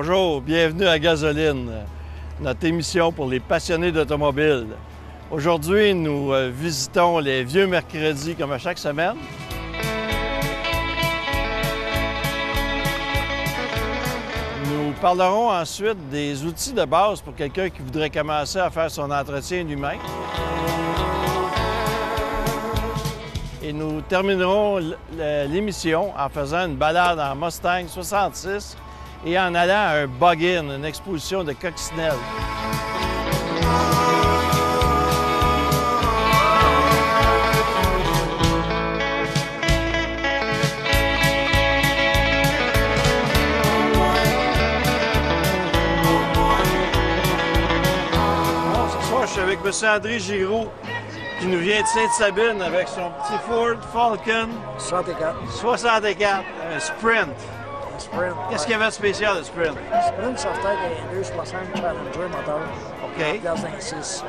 Bonjour, bienvenue à Gasoline, notre émission pour les passionnés d'automobile. Aujourd'hui, nous visitons les vieux mercredis comme à chaque semaine. Nous parlerons ensuite des outils de base pour quelqu'un qui voudrait commencer à faire son entretien lui-même. Et nous terminerons l'émission en faisant une balade en Mustang 66 et en allant à un bug-in, une exposition de coccinelles. Bon, ce soir, je suis avec M. André Giroux, qui nous vient de Sainte-Sabine avec son petit Ford Falcon 64, un Sprint. Qu'est-ce qu'il y avait de spécial, le Sprint? Sprint sortait des 260 Challenger moteur. OK. Place d'un 6.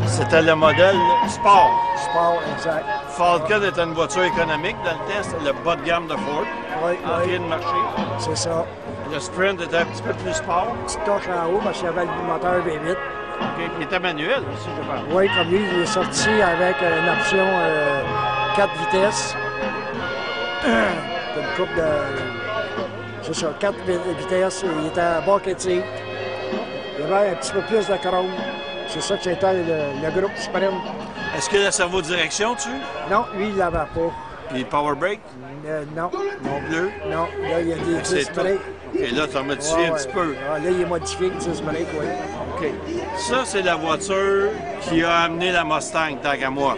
C'était le modèle Sport. Sport, exact. Falcon était une voiture économique. Dans le temps, c'était le bas de gamme de Ford. Oui, En pied de marché. c'est ça. Le Sprint était un petit peu plus sport. Petite torche en haut parce qu'il y avait le moteur V8. OK. Il était manuel aussi, je pense. Oui, comme lui, il est sorti avec une option 4 vitesses. Une coupe de... C'est ça, 4 vitesses. Il était à bas critique. Il y avait un petit peu plus de chrome. C'est ça que c'était le groupe Sprint. Est-ce qu'il y a le cerveau de direction dessus? Non, lui, il ne l'avait pas. Puis Power Brake? Non, Non plus. non. Là, il y a des C'est disques tout. breaks. OK, là, tu as modifié un petit peu. Ah, là, il est modifié avec 10 breaks, oui. OK. Ça, c'est la voiture qui a amené la Mustang, tant qu'à moi.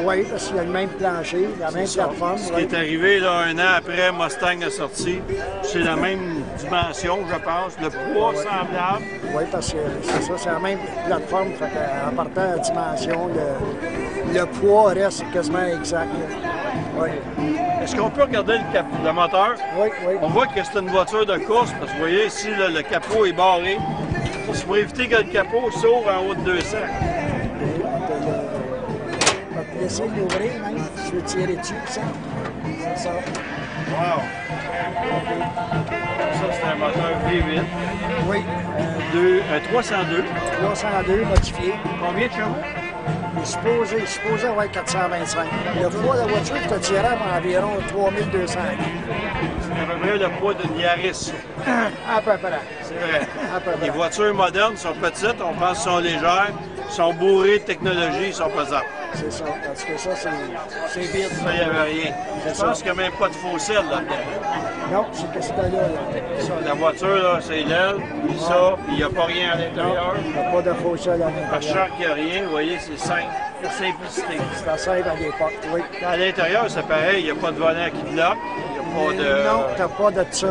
Oui, parce qu'il y a le même plancher, la même plateforme. Ce qui est arrivé là, un an après Mustang a sorti, c'est la même dimension, je pense, le poids semblable. Oui, parce que c'est ça, c'est la même plateforme. Fait qu'en partant de dimension, le poids reste quasiment exact. Oui, Est-ce qu'on peut regarder le moteur? oui, oui. On voit que c'est une voiture de course, parce que vous voyez ici, là, le capot est barré. Ça, c'est pour éviter que le capot s'ouvre en haut de 200. On va te laisser l'ouvrir, même, si tu veux tirer dessus, ça. C'est ça. Wow! Ça, c'est un moteur V8. Oui, Un 302. 302 modifié. Combien de chevaux? Il est supposé avoir 425. Le poids de la voiture, tu as tiré à environ 3200. C'est à peu près le poids d'une Yaris. À peu près. C'est vrai. À peu près. Les voitures modernes sont petites, on pense qu'elles sont légères, sont bourrées de technologie, sont pesantes. C'est ça, parce que ça, c'est vide. Ça, il n'y avait rien. Je pense qu'il n'y a même pas de fossile là-dedans. Non, c'est que c'était là. Ça, la voiture, là, c'est l'aile, puis ça, puis il n'y a pas rien à l'intérieur. Il n'y a pas de faux sol à Par l'intérieur. chaque qu'il n'y a rien, vous voyez, c'est simple. La simplicité. C'est assez à l'époque, oui. À l'intérieur, c'est pareil, il n'y a pas de volant qui bloque, il n'y a pas de, Non, t'as pas de ça.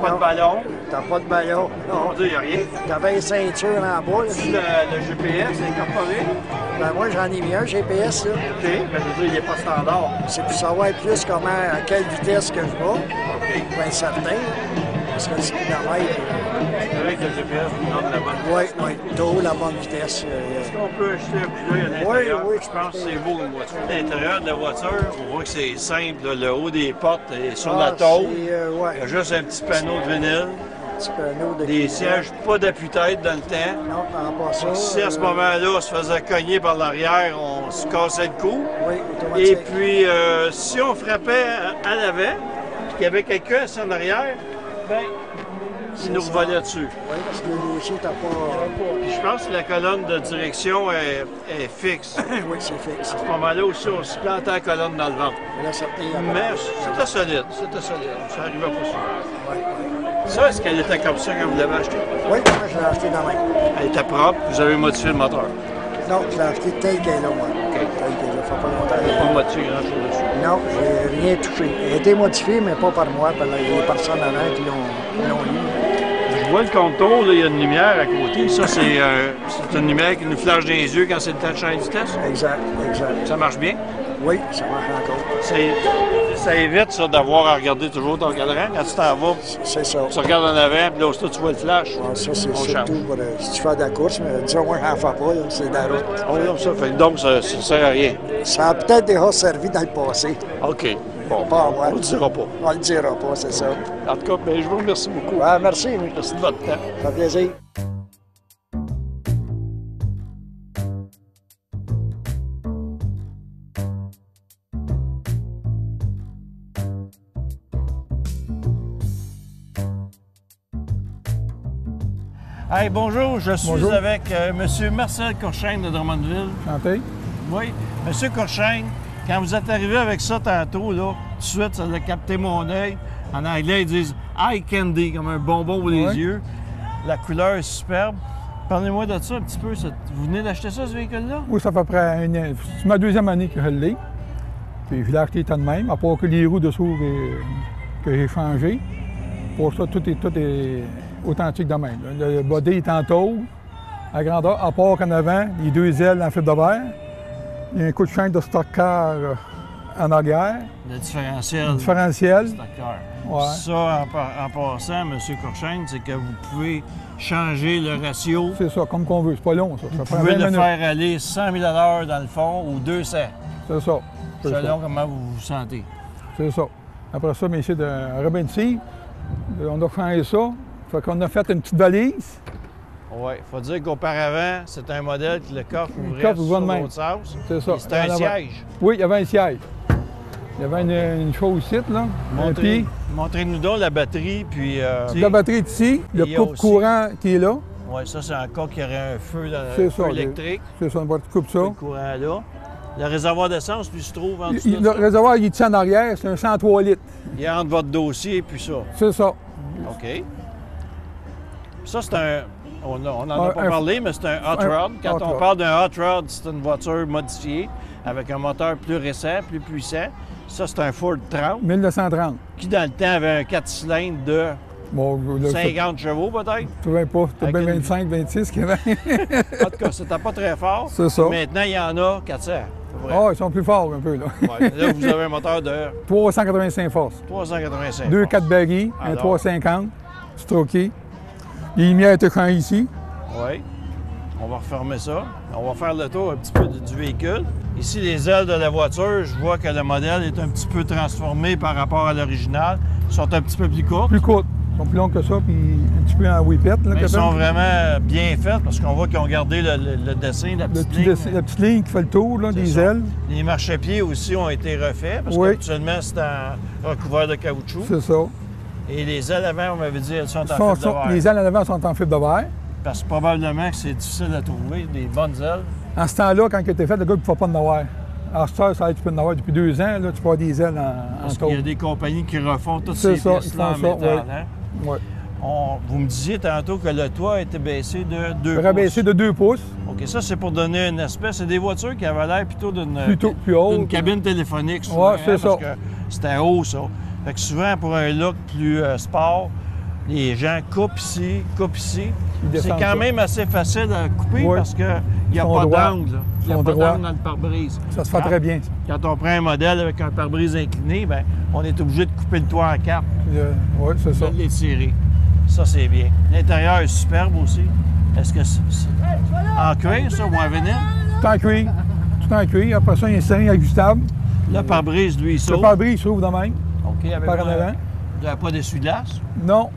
pas de Non, ballon. t'as pas de ballon. Non, il n'y a rien. T'avais une ceinture en bas. Là. Le GPS est incorporé. Ben moi, j'en ai mis un GPS, là. OK, mais je veux dire, il n'est pas standard. C'est pour savoir plus comment, à quelle vitesse que je vais. OK. Pour être certain. Parce que le speedomètre, C'est vrai que le GPS vous donne la bonne. oui, oui, t'as la bonne vitesse. Est-ce qu'on peut acheter un coup d'œil à l'intérieur? Oui, oui. Je pense que c'est beau une voiture. L'intérieur de la voiture, on voit que c'est simple. Là, le haut des portes est sur la tôle. Ouais, Il y a juste un petit panneau de vinyle. un petit panneau de Des sièges, pas d'appui-tête dans le temps. Non, par pas ça. Si à ce moment-là, on se faisait cogner par l'arrière, on se cassait le cou. Oui, Et automatique. puis, si on frappait à l'avant, puis qu'il y avait quelqu'un assis en arrière, ben, il nous revolait dessus. Oui, parce que ici, t'as pas... Puis je pense que la colonne de direction est fixe. oui, c'est fixe. À ce moment-là aussi, on se plantait la colonne dans le ventre. Là, ça tenait Mais c'était solide, c'était solide. Ça arrivait pas souvent. Oui, Ça, est-ce qu'elle était comme ça quand vous l'avez acheté? oui, moi, je l'ai acheté dans la main. Elle était propre, vous avez modifié le moteur. Non, je l'ai acheté tel qu'elle est là, moi. Tel qu'elle est là, ça fait pas longtemps. Pas modifié grand-chose dessus. Non, j'ai rien touché. Elle a été modifiée, mais pas par moi, par les personnes avant qui l'ont eu. Je vois le contour, là, il y a une lumière à côté. Ça, c'est une lumière qui nous flash dans les yeux quand c'est le temps de changer de vitesse. Exact, exact. Ça marche bien. Oui, ça marche encore. Ça évite ça d'avoir à regarder toujours ton cadran. Quand tu t'en vas, C'est ça. tu regardes en avant, puis là, aussitôt, tu vois le flash. Ouais, ça, c'est On change. surtout pour, si tu fais de la course, mais disons, moi, j'en fais pas, là, c'est de la route. Oh, non, ça fait, donc, ça sert à rien. Ça a peut-être déjà servi dans le passé. OK. Bon, pas à moi. On le dira pas. On le dira pas, c'est ça. En tout cas, ben, je vous remercie beaucoup. Ouais, merci. Merci de votre temps. Ça fait plaisir. Hey, bonjour, je suis Bonjour. avec M. Marcel Courchaine de Drummondville. Santé. Oui. M. Courchaine, quand vous êtes arrivé avec ça tantôt, là, tout de suite, ça a capté mon œil. En anglais, ils disent eye candy, comme un bonbon pour les Ouais. yeux. La couleur est superbe. Parlez-moi de ça un petit peu. Vous venez d'acheter ça, ce véhicule-là? Oui, ça fait à peu près c'est ma deuxième année que je l'ai. Puis je l'ai acheté tant de même, à part que les roues dessous que j'ai changées. Pour ça, tout est authentique de même. Là. Le body est en tôle, à grandeur, à part qu'en avant, les deux ailes en fibre de verre. Il y a un coup de chaîne de stock car en arrière. Le différentiel. Un différentiel. D'accord. Ouais. Ça, en passant, M. Courchaine, c'est que vous pouvez changer le ratio. C'est ça, comme qu'on veut. C'est pas long, ça. Vous Ça prend pouvez 20 le minutes. faire aller 100 000 à l'heure dans le fond ou 200, C'est ça. C'est ça. selon comment vous vous sentez. C'est ça. Après ça, mais ici, de Robin T, on a changé ça. Fait qu'on a fait une petite valise. Oui, il faut dire qu'auparavant, c'était un modèle que le coffre ouvrait coffre ouvrait sur de même. l'autre sens. C'est ça. C'était un En avant. siège. Oui, il y avait un siège. Il y avait une chose ici, là. Un pied. Montrez-nous donc la batterie, puis... La batterie est ici, le il y a coupe aussi- courant qui est là. Oui, ça, c'est en cas qu'il y aurait un feu, C'est un ça, feu électrique. C'est ça, on va couper ça. Le courant là. Le réservoir d'essence, lui, se trouve en dessous de Le ça. réservoir, il est en arrière, c'est un 103 litres. Il est entre votre dossier et puis ça. C'est ça. OK. Ça, c'est un... On n'en a pas Un- parlé, mais c'est un hot un rod. Quand hot on rod. parle d'un hot rod, c'est une voiture modifiée avec un moteur plus récent, plus puissant. Ça, c'est un Ford 30 1930. qui, dans le temps, avait un 4 cylindres de Bon, là, 50 chevaux, peut-être. tu ne pas, c'était Avec bien une- 25, 26 qu'il y avait. En tout cas, c'était pas très fort. C'est ça. Maintenant, il y en a 400. C'est vrai. Ah, ils sont plus forts un peu, là. Ouais. Là, vous avez un moteur de 385 forces. 385. 2 forces. 4 barils, un Alors. 350, stroké. Les lumières étaient changées ici. Oui. On va refermer ça. On va faire le tour un petit peu du véhicule. Ici, les ailes de la voiture, je vois que le modèle est un petit peu transformé par rapport à l'original. Ils sont un petit peu plus courts, Plus courtes. Ils sont plus longues que ça, puis un petit peu en whippet. Là, mais que ils ça. sont vraiment bien faits parce qu'on voit qu'ils ont gardé le dessin, la Le petite petit ligne. la petite ligne qui fait le tour là, C'est des ça. ailes. Les marchepieds aussi ont été refaits parce Oui. qu'habituellement, c'est en recouvert de caoutchouc. C'est ça. Et les ailes avant, on m'avait dit, elles sont en Sont- fibre de verre. les ailes en avant sont en fibre de verre. Parce que probablement que c'est difficile à trouver, des bonnes ailes. En ce temps-là, quand il était fait, le gars ne pouvait pas en avoir. À cette heure, ça va être, tu peux en avoir depuis 2 ans. Là, tu peux avoir des ailes en Parce qu'il y a tôle. des compagnies qui refont toutes C'est ces ça, pièces-là en ils font ça, métal. oui. Hein? Ouais. Vous me disiez tantôt que le toit a été baissé de 2 pouces. Rabaissé de 2 pouces, OK, ça, c'est pour donner une espèce... C'est des voitures qui avaient l'air plutôt d'une plus haut. d'une cabine téléphonique, souvent, Ouais, c'est ça. parce que c'était haut, ça. Fait que souvent, pour un look plus sport, les gens coupent ici. Ils C'est descendent quand ça. même assez facile à couper Oui. parce qu'il n'y a Ils sont pas droits. d'angle. là. Il n'y a Ils sont pas droits. d'angle dans le pare-brise. Ça se fait très bien. ça. Quand on prend un modèle avec un pare-brise incliné, bien, on est obligé de couper le toit en quatre, Oui, c'est ça. de l'étirer. Ça, c'est bien. L'intérieur est superbe aussi. Est-ce que c'est en cuir, ça, ou en vinyle? Tout en cuir. Tout en cuir. Après ça, il y a un string ajustable. Le pare-brise, lui, il Le saute. pare-brise, il s'ouvre de même. OK, avec Par en avant. Vous n'avez pas d'essuie-glace? Non.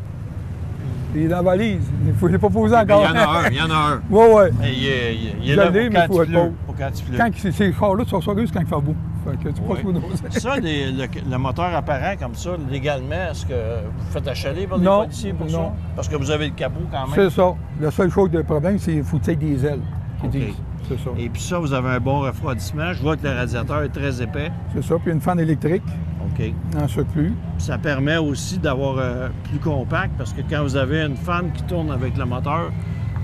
Il est dans la valise. Je ne l'ai pas posé Il y encore. en a un, il y en a un. Oui, oui. Mais il est Je là l'ai, pour mais quand faut il être pleut. pauvre. Pour quand il pleut. Quand ces chars-là, tu vas soigner quand il fait beau. Fait que tu Oui. passes sous nos- Ça, le moteur apparent comme ça, légalement, est-ce que vous faites achaler par les Non, policiers pour non. ça? Parce que vous avez le capot quand même. C'est ça. La seule chose de problème, c'est qu'il faut que tu aies des ailes. qu'ils OK. disent. C'est ça. Et puis ça, vous avez un bon refroidissement. Je vois que le radiateur est très épais. C'est ça. Puis une fan électrique OK. en surplus. Ça permet aussi d'avoir plus compact parce que quand vous avez une fan qui tourne avec le moteur,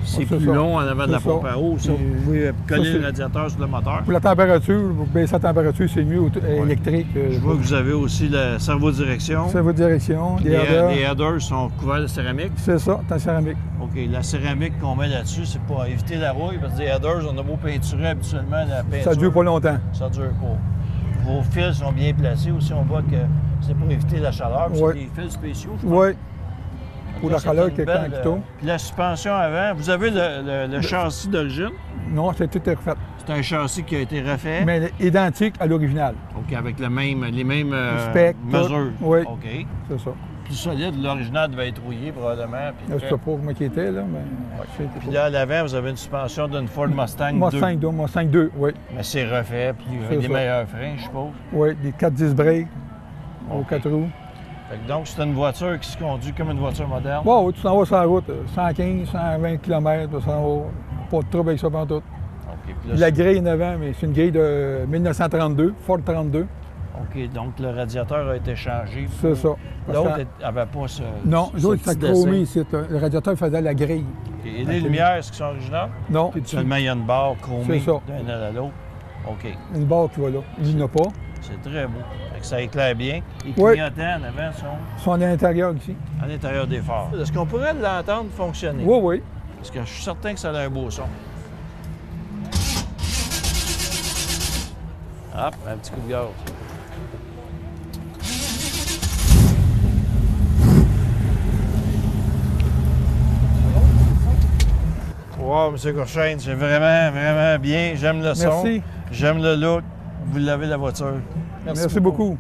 c'est c'est plus ça. long en avant de la C'est pompe ça. à eau. Ça, Et vous pouvez coller ça, le c'est- radiateur sur le moteur. Pour la température, vous baissez la température, c'est mieux électrique. Je vois que vous avez aussi le servo-direction. C'est votre direction, des Les headers. headers sont couverts de céramique. C'est ça, ta céramique. OK. La céramique qu'on met là-dessus, c'est pour éviter la rouille parce que les headers, on a beau peinturer habituellement la peinture. Ça dure pas longtemps. Ça dure pas. Vos fils sont bien placés aussi. On voit que c'est pour éviter la chaleur. puis Ouais. C'est des fils spéciaux, je pense. Oui. Pour la Ça, chaleur c'est qui une est belle, quand quito. Puis la suspension avant, vous avez le châssis d'origine. Non, c'est tout refait. C'est un châssis qui a été refait. Mais identique à l'original. OK. OK, avec les mêmes spec, mesures. Oui, OK. c'est ça. Plus solide, l'original devait être rouillé probablement. Je ne sais pas comment il était, là, mais... Puis là, à l'avant, vous avez une suspension d'une Ford Mustang 2. Mustang 2, oui. Mais c'est refait, puis avec des meilleurs freins, je suppose. Oui, des 4-10 breaks aux 4 roues. Fait que donc, c'est une voiture qui se conduit comme une voiture moderne. Wow, oui, tu t'en vas sur la route, 115, 120 km, tu s'en vas. Pas de trouble avec ça pendant tout. OK. Puis Puis la grille en avant, mais c'est une grille de 1932, Ford 32. OK, donc le radiateur a été changé. C'est ça. L'autre n'avait pas ce. Non, l'autre, c'est chromé ici. Le radiateur faisait la grille. Et les lumières, est-ce qu'elles sont originales? Non. Seulement, il y a une barre chromée d'un à l'autre. OK. Une barre qui va là. Il n'y en a pas. C'est très beau. Fait que ça éclaire bien. Les Oui. clignotants en avant Ils sont à l'intérieur ici. à l'intérieur des phares. Est-ce qu'on pourrait l'entendre fonctionner? Oui, oui. Parce que je suis certain que ça a un beau son. Hop, un petit coup de gaz. Wow, M. Courchaine, c'est vraiment bien. J'aime le son. Merci. J'aime le look. Vous l'avez, la voiture. Merci beaucoup.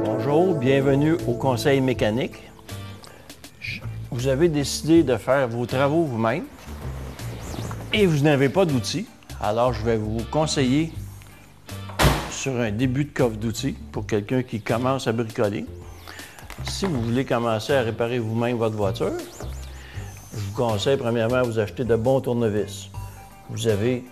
Bonjour, bienvenue au conseil mécanique. Vous avez décidé de faire vos travaux vous-même et vous n'avez pas d'outils. Alors, je vais vous conseiller sur un début de coffre d'outils pour quelqu'un qui commence à bricoler. Si vous voulez commencer à réparer vous-même votre voiture, je vous conseille premièrement à vous acheter de bons tournevis. Vous avez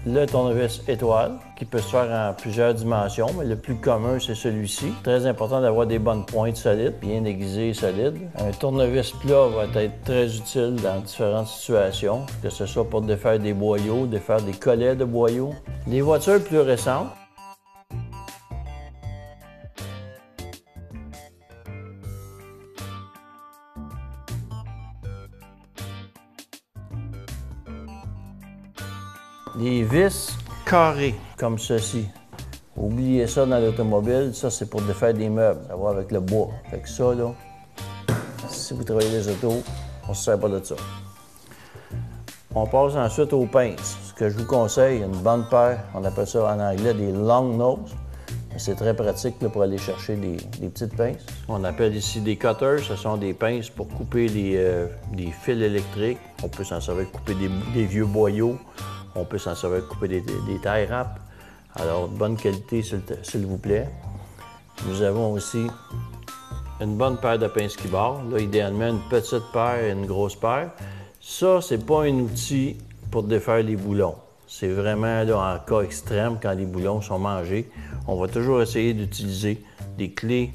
le tournevis étoile qui peut se faire en plusieurs dimensions, mais le plus commun, c'est celui-ci. Très important d'avoir des bonnes pointes solides, bien aiguisées et solides. Un tournevis plat va être très utile dans différentes situations, que ce soit pour défaire des boyaux, défaire des collets de boyaux. Les voitures plus récentes, les vis carrées, comme ceci. Oubliez ça dans l'automobile, ça c'est pour défaire des meubles, ça va avec le bois. Fait que ça, là, si vous travaillez les autos, on se sert pas de ça. On passe ensuite aux pinces. Ce que je vous conseille, une bonne paire, on appelle ça en anglais des long nose. C'est très pratique là, pour aller chercher des petites pinces. On appelle ici des cutters, ce sont des pinces pour couper des fils électriques. On peut s'en servir pour couper des vieux boyaux. On peut s'en servir pour couper des tie wraps. Alors, bonne qualité, s'il vous plaît. Nous avons aussi une bonne paire de pinces qui barrent. Là, idéalement, une petite paire et une grosse paire. Ça, c'est pas un outil pour défaire les boulons. C'est vraiment là, en cas extrême, quand les boulons sont mangés. On va toujours essayer d'utiliser des clés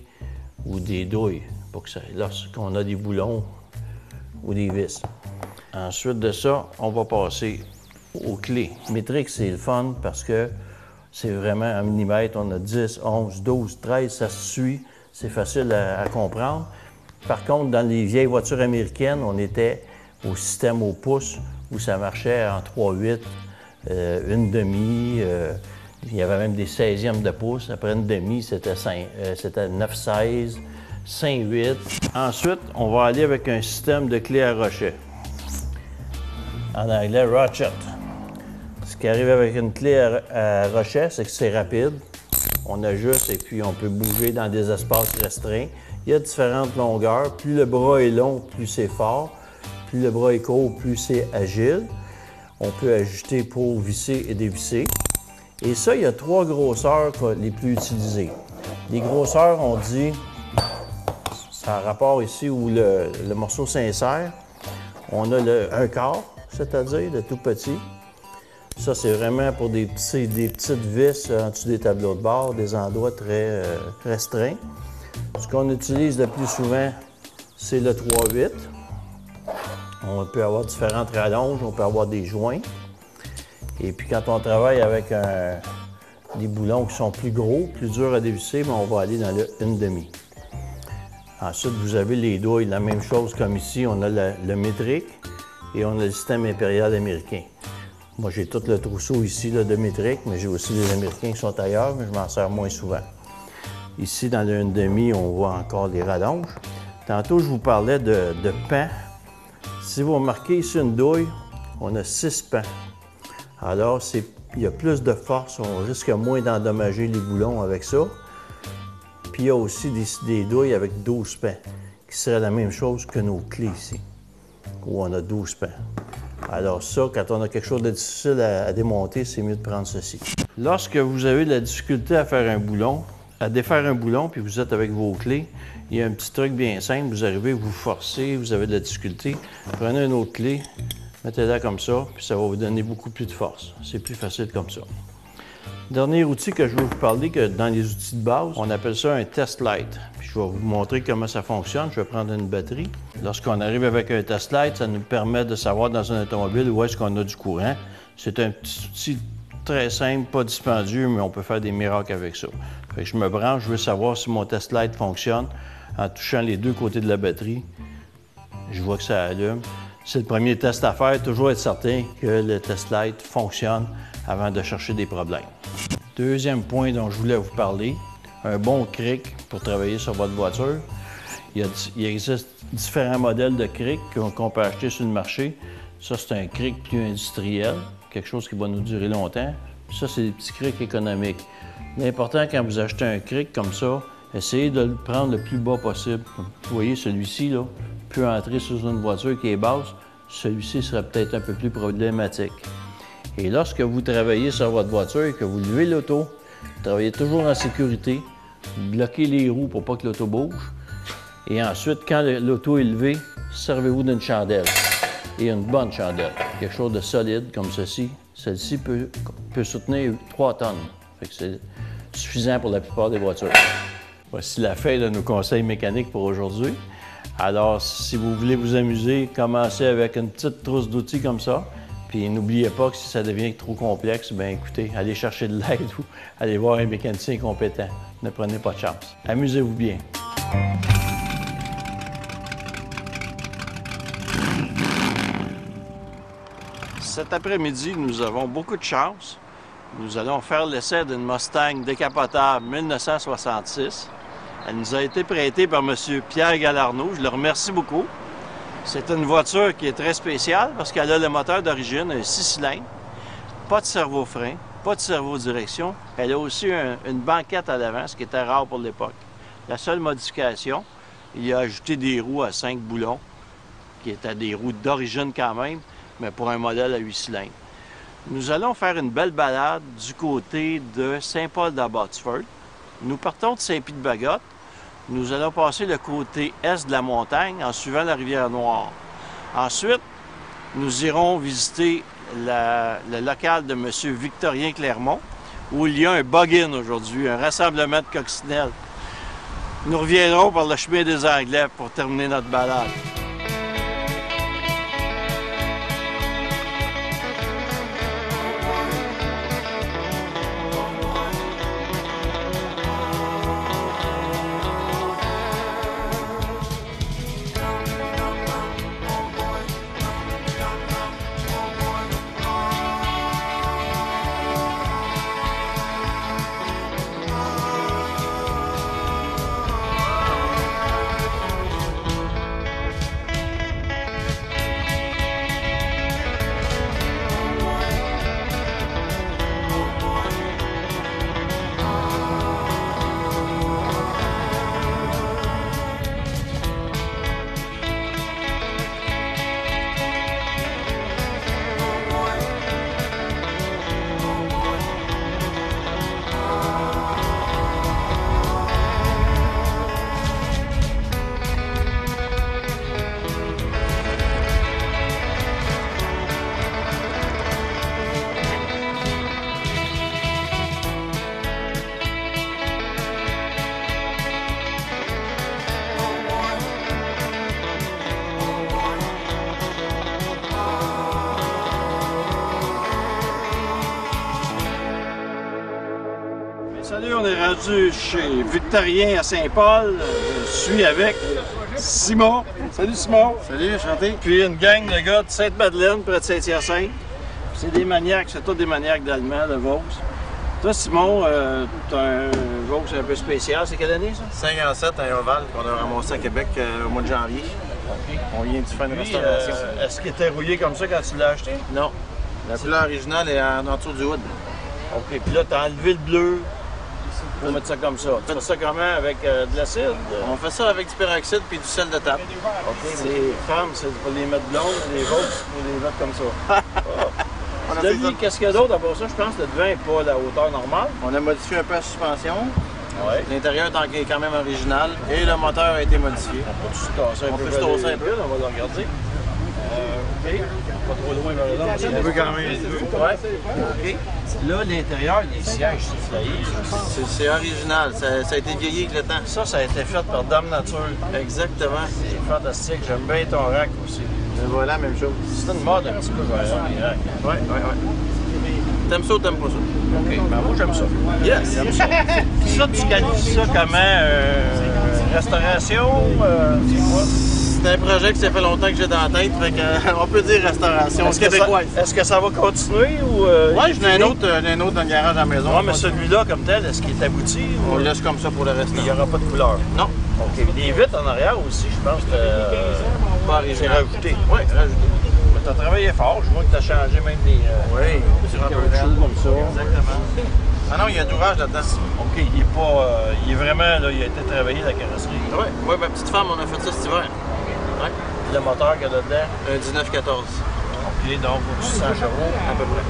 ou des douilles pour que ça, lorsqu'on a des boulons ou des vis. Ensuite de ça, on va passer aux clés. Métrique, c'est le fun parce que c'est vraiment en millimètres. On a 10, 11, 12, 13, ça se suit. C'est facile à comprendre. Par contre, dans les vieilles voitures américaines, on était au système au pouce où ça marchait en 3/8, une demi. Il y avait même des 16e de pouce. Après une demi, c'était 9/16, 5/8. Ensuite, on va aller avec un système de clés à rochet. En anglais, ratchet. Ce qui arrive avec une clé à rochet, c'est que c'est rapide. On ajuste et puis on peut bouger dans des espaces restreints. Il y a différentes longueurs. Plus le bras est long, plus c'est fort. Plus le bras est court, plus c'est agile. On peut ajuster pour visser et dévisser. Et ça, il y a 3 grosseurs les plus utilisées. Les grosseurs, on dit, c'est un rapport ici où le morceau s'insère. On a le 1/4, c'est-à-dire le tout petit. Ça, c'est vraiment pour des petites vis en dessous des tableaux de bord, des endroits très restreints. Ce qu'on utilise le plus souvent, c'est le 3/8. On peut avoir différentes rallonges, on peut avoir des joints. Et puis quand on travaille avec des boulons qui sont plus gros, plus durs à dévisser, mais on va aller dans le 1/2. Ensuite, vous avez les douilles, la même chose comme ici, on a le métrique et on a le système impérial américain. Moi, j'ai tout le trousseau ici là, de métrique, mais j'ai aussi des américains qui sont ailleurs, mais je m'en sers moins souvent. Ici, dans le 1/2, on voit encore les rallonges. Tantôt, je vous parlais de pans. Si vous remarquez ici une douille, on a 6 pans. Alors, il y a plus de force, on risque moins d'endommager les boulons avec ça. Puis il y a aussi des douilles avec 12 pans, qui seraient la même chose que nos clés ici, où on a 12 pans. Alors ça, quand on a quelque chose de difficile à démonter, c'est mieux de prendre ceci. Lorsque vous avez de la difficulté à faire un boulon, à défaire un boulon, puis vous êtes avec vos clés, il y a un petit truc bien simple, vous arrivez, vous forcez, vous avez de la difficulté, prenez une autre clé, mettez-la comme ça, puis ça va vous donner beaucoup plus de force. C'est plus facile comme ça. Dernier outil que je veux vous parler, que dans les outils de base, on appelle ça un test light. Puis je vais vous montrer comment ça fonctionne. Je vais prendre une batterie. Lorsqu'on arrive avec un test light, ça nous permet de savoir dans une automobile où est-ce qu'on a du courant. C'est un petit outil très simple, pas dispendieux, mais on peut faire des miracles avec ça. Fait que je me branche, je veux savoir si mon test light fonctionne. En touchant les deux côtés de la batterie, je vois que ça allume. C'est le premier test à faire, toujours être certain que le test light fonctionne avant de chercher des problèmes. Deuxième point dont je voulais vous parler, un bon cric pour travailler sur votre voiture. Il existe différents modèles de cric qu'on peut acheter sur le marché. Ça, c'est un cric plus industriel, quelque chose qui va nous durer longtemps. Puis ça, c'est des petits crics économiques. L'important, quand vous achetez un cric comme ça, essayez de le prendre le plus bas possible. Vous voyez, celui-ci, là, peut entrer sur une voiture qui est basse. Celui-ci serait peut-être un peu plus problématique. Et lorsque vous travaillez sur votre voiture et que vous levez l'auto, vous travaillez toujours en sécurité, vous bloquez les roues pour pas que l'auto bouge. Et ensuite, quand l'auto est levée, servez-vous d'une chandelle. Et une bonne chandelle, quelque chose de solide comme ceci. Celle-ci peut soutenir 3 tonnes. Fait que c'est suffisant pour la plupart des voitures. Voici la fin de nos conseils mécaniques pour aujourd'hui. Alors, si vous voulez vous amuser, commencez avec une petite trousse d'outils comme ça. Puis n'oubliez pas que si ça devient trop complexe, bien écoutez, allez chercher de l'aide ou allez voir un mécanicien compétent. Ne prenez pas de chance. Amusez-vous bien. Cet après-midi, nous avons beaucoup de chance. Nous allons faire l'essai d'une Mustang décapotable 1966. Elle nous a été prêtée par M. Pierre Galarneau. Je le remercie beaucoup. C'est une voiture qui est très spéciale parce qu'elle a le moteur d'origine, un 6 cylindres, pas de servo-frein, pas de servo-direction. Elle a aussi une banquette à l'avant, ce qui était rare pour l'époque. La seule modification, il a ajouté des roues à 5 boulons, qui étaient des roues d'origine quand même, mais pour un modèle à 8 cylindres. Nous allons faire une belle balade du côté de Saint-Paul-d'Abbotsford. Nous partons de Saint-Pie-de-Bagotte. Nous allons passer le côté est de la montagne en suivant la rivière Noire. Ensuite, nous irons visiter le local de M. Victorien Clermont, où il y a un bug-in aujourd'hui, un rassemblement de coccinelles. Nous reviendrons par le chemin des Anglais pour terminer notre balade. Salut, on est rendu chez Victorien à Saint-Paul. Je suis avec Simon. Salut Simon. Salut, enchanté. Puis une gang de gars de Sainte-Madeleine, près de Saint-Hyacinthe. C'est des maniaques, c'est tous des maniaques d'Allemand, de Vaux. Toi, Simon, tu as un Vaux un peu spécial. C'est quelle année, ça? 57 à Oval qu'on a ramassé à Québec au mois de janvier. OK. On vient de faire une restauration. Est-ce qu'il était rouillé comme ça quand tu l'as acheté? Non. La couleur originale est en dessous du wood. OK. Puis là, tu as enlevé le bleu pour mettre ça comme ça. Tu fais ça comment? Avec de l'acide? On fait ça avec du peroxyde puis du sel de table. OK. Les femmes, c'est pour les mettre blondes, les Vaux, pour les mettre comme ça. On a Là, fait lui, ça. qu'est-ce qu'il y a d'autre à part ça? Je pense que le devin n'est pas à la hauteur normale. On a modifié un peu la suspension. Ouais. L'intérieur est quand même original et le moteur a été modifié. On peut se tasser un On peu. peut se tasser un peu. On va le regarder. OK. Pas trop loin vers le long. On peut quand même. Ouais. OK. Là, l'intérieur, les sièges, c'est failli. C'est original. Ça a été vieilli avec le temps. Ça a été fait par Dame Nature. Exactement. C'est fantastique. J'aime bien ton rack aussi. Et voilà, même chose. C'est une mode un petit peu vers les racks. Ouais. T'aimes ça ou t'aimes pas ça? OK. Ben, moi, j'aime ça. Yes! J'aime ça. Ça, tu qualifies ça comment? Restauration? C'est quoi? C'est un projet que ça fait longtemps que j'ai dans la tête, fait que, on peut dire restauration québécoise. Est-ce que ça va continuer ou... Ouais, j'en ai un autre dans le garage à la maison. Ouais, mais celui-là, comme tel, est-ce qu'il est abouti? On le laisse comme ça pour le reste. Il n'y aura pas de couleur. Non, OK. Les vitres en arrière aussi, je pense que pas c'est original. rajouté. Oui, rajouté. Tu as travaillé fort. Je vois que tu as changé même des Oui, sur un peu caoutchoucs comme ça. Exactement. Ah non, il y a d'ouvrage là-dedans. OK. Il est pas... il est vraiment... Là, il a été travaillé, la carrosserie. Oui, ma petite femme, on a fait ça cet hiver. Ouais. Le moteur qu'il y a dedans? Un 1914, OK. Donc, au-dessus de 100 chevaux. à peu près.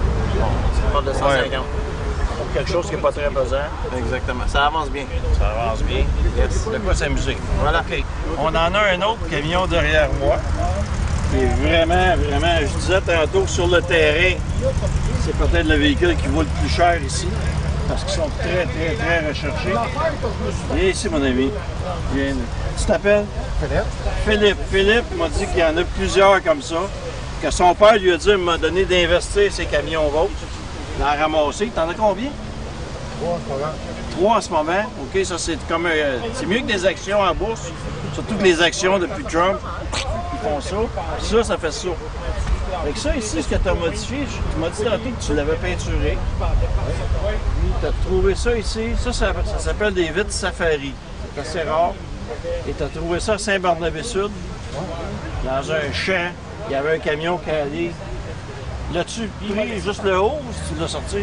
On parle de 150. Pour quelque chose qui n'est pas très pesant. Exactement. Ça avance bien. Ça avance bien. Yes. De quoi s'amuser. Voilà. OK. On en a un autre camion derrière moi. Qui est vraiment, je disais tantôt, sur le terrain, c'est peut-être le véhicule qui vaut le plus cher ici. Parce qu'ils sont très recherchés. Viens ici, mon ami. Viens. Tu t'appelles? Philippe. Philippe m'a dit qu'il y en a plusieurs comme ça. Que son père lui a dit, m'a donné d'investir ses camions vôtres. D'en ramasser. T'en as combien? 3 en ce moment. OK, ça c'est comme c'est mieux que des actions en bourse. Surtout que les actions depuis Trump, ils font ça. Ça fait ça. Avec ça ici, ce que tu as modifié, tu m'as dit tantôt que tu l'avais peinturé. Tu as trouvé ça ici. Ça s'appelle des vitres Safari. C'est assez rare. Et tu as trouvé ça à Saint-Barnabé-Sud, dans un champ. Il y avait un camion qui allait. L'as-tu pris juste le haut ou tu l'as sorti?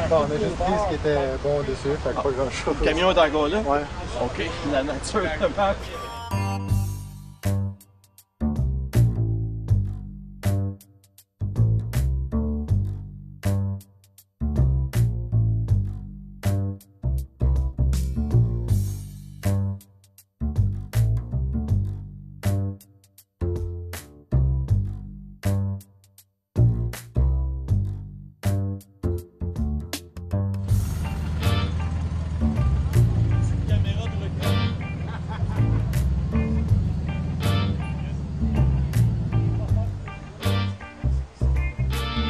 Bon, on a juste pris ce qui était bon dessus, fait que pas grand-chose. Le camion est encore là? Ouais. OK. La nature le manque.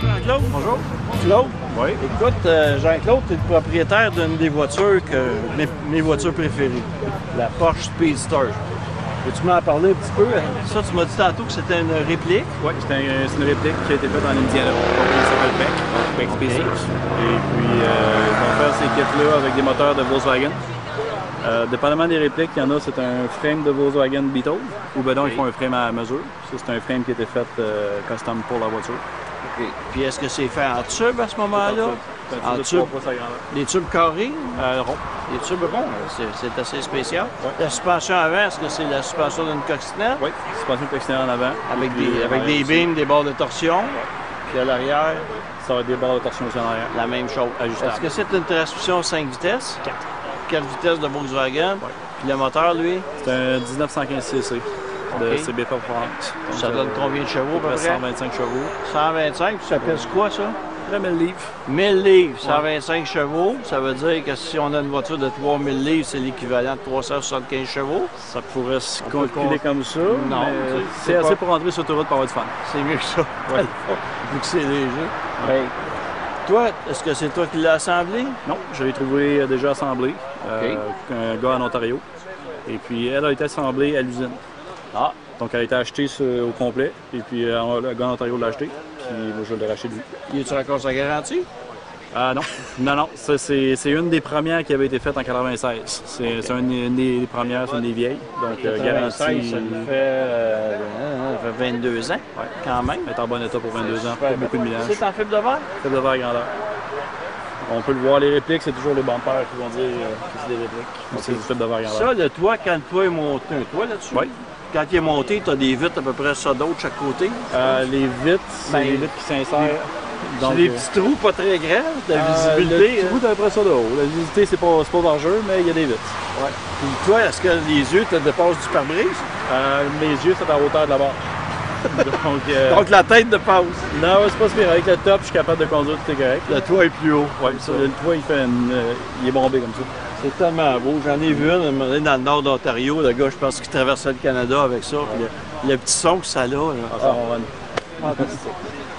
Jean-Claude? Bonjour. Claude? Oui. Écoute, Jean-Claude, tu es le propriétaire d'une des voitures mes voitures préférées, la Porsche Speedster. Peux-tu m'en parler un petit peu? Ça, tu m'as dit tantôt que c'était une réplique. Oui, c'est une réplique qui a été faite en Indiana. Ça s'appelle Beck Species. Et puis, ils vont faire ces kits-là avec des moteurs de Volkswagen. Dépendamment des répliques, il y en a, c'est un frame de Volkswagen Beetle, ou ben non, ils font un frame à mesure. Ça, c'est un frame qui a été fait custom pour la voiture. OK. Puis est-ce que c'est fait en tube à ce moment-là? En tube? Les tubes carrés? Rond. Les tubes ronds, c'est assez spécial. Ouais. La suspension avant, est-ce que c'est la suspension d'une coccinelle? Oui, suspension coccinelle en avant. Avec des beams, des barres de torsion. Puis à l'arrière? Ça va être des barres de torsion aussi en arrière. La même chose. Ajustable. Est-ce que c'est une transmission 5 vitesses? 4. 4 vitesses de Volkswagen? Oui. Puis le moteur, lui? C'est un 1915 cc de CB Performance. Ça donne combien de chevaux, à peu près? 125 chevaux. 125, puis ça pèse quoi, ça? 1000 livres. 1000 livres, 125 chevaux. Ça veut dire que si on a une voiture de 3000 livres, c'est l'équivalent de 375 chevaux. Ça pourrait se calculer comme ça. Non, c'est assez pour rentrer sur l'autoroute pour avoir du fun. C'est mieux que ça. Ouais. Vu que c'est léger. Ben, Toi, est-ce que c'est toi qui l'as assemblé? Non, je l'ai trouvé déjà assemblé, un gars en Ontario. Et puis, elle a été assemblée à l'usine. Ah. Donc, elle a été achetée au complet. Et puis, le gars en Ontario l'a acheté. Puis, moi, je l'ai racheté de lui. Y a-tu encore sa garantie? Ah non, non, ça, c'est une des premières qui avait été faite en 96. C'est une des premières, c'est une des vieilles. Donc, garantie. Ça nous fait 22 ans, quand même. Elle est en bon état pour 22 ans, pas beaucoup de millage. C'est en fibre de verre? Fibre de verre grandeur. On peut le voir, les répliques, c'est toujours les bumpers qui vont dire que c'est des répliques. Donc, c'est du fibre de verre grandeur. Ça, le toit, quand le toit est monté, un toit là-dessus? Oui. Quand il est monté, tu as des vitres à peu près ça d'autre de chaque côté? Les vitres, c'est les vitres qui s'insèrent. C'est des petits trous pas très grands, de visibilité. Le petit trou, t'as à peu près ça de haut. La visibilité, c'est pas vargeux, mais il y a des vitres. Ouais. Puis toi, est-ce que les yeux te dépassent du pare-brise? Mes yeux, c'est à la hauteur de la barre. Donc la tête dépasse? Non, c'est pas super. Avec le top, je suis capable de conduire, tout est correct. Le toit est plus haut. Oui, le toit, il est bombé comme ça. C'est tellement beau. J'en ai vu une dans le nord d'Ontario. Le gars, je pense qu'il traversait le Canada avec ça. Puis le petit son que ça a, là. Fantastique.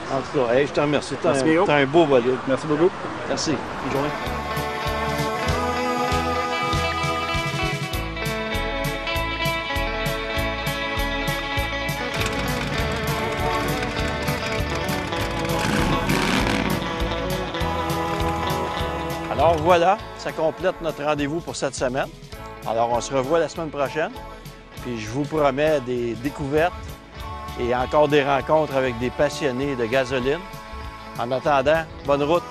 En tout cas, hey, je te remercie. T'as un beau bolide. Merci beaucoup. Merci. Bonne journée. Alors voilà, ça complète notre rendez-vous pour cette semaine. Alors on se revoit la semaine prochaine. Puis je vous promets des découvertes et encore des rencontres avec des passionnés de gasoline. En attendant, bonne route!